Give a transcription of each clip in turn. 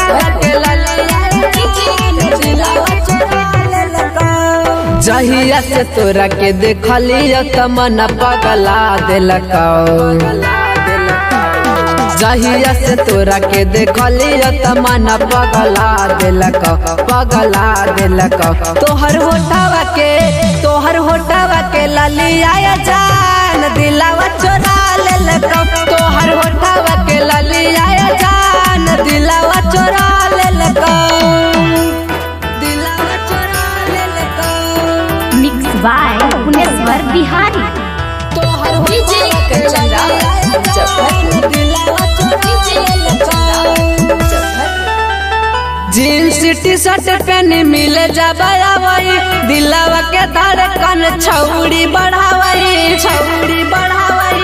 होठावा के ललिया दिलावा चुरा लेलको। जहिया से तोरा के देखलियो त मन पगला देलको। जहिया से तोरा के देखलियो त मन पगला देलको, पगला देलको। तोहर होठावा के ललिया जान दिलावा चोरा लेलको। तोहर होठावा के ललिया जान दिलावा चोरा लेलको, दिलावा चोरा लेलको। Mix by Puneshwar Bihari. तोहर होठावा के ललिया जान दिलावा चोरा लेलको। जीन्स टी शर्ट पहनी मिले जबाई दिलावा के धड़कन छौड़ी बढ़ावई, छौड़ी बढ़ावई।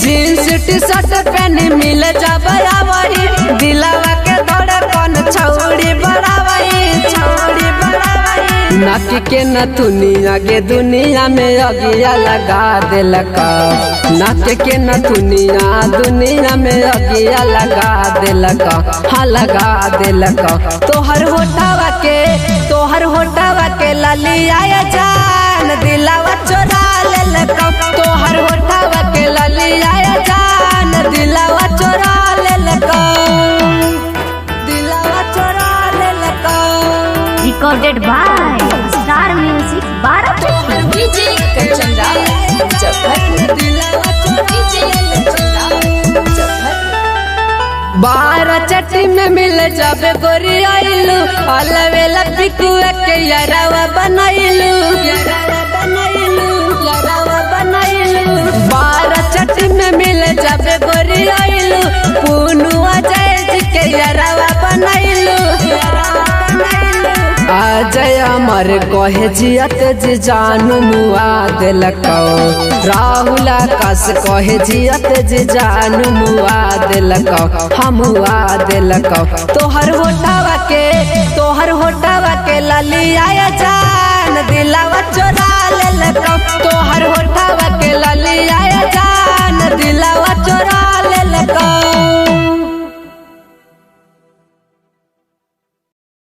जीन्स टी शर्ट पहनी मिले जबाई दिलावा के धड़कन छौड़ी बढ़ावई, छौड़ी बढ़ावई। नाकी के नथुनिया के दुनिया में अगिया लगा देलका। नाक के नथुनिया दुनिया में अगिया लगा देलका, हाँ लगा देलका। तोहर होठावा के ललिया जान दिलावा चोरा लेलका। तोहर होठावा के ललिया जान दिलावा चोरा लेलका, दिलावा चोरा लेलका। Recorded by star music 12। बारह चट्टी में मिल जाबे गोरी आइलू अलवेला पिकुआ के यारावा बनाइलू, यारावा बनाइलू, यारावा बनाइलू। बारह चट्टी में मिल जाबे गोरी आइलू पुनु अजय जी के यारावा बनाइलू, यारावा बनाइलू। अजय अमर कहे जियत जी जानू मुआ देलको। राहुल आकाश कहे जियत जी जानू मुआ देलको, हमुआ देलको। तोहर होठावा के ललिया जान दिलावा चोरा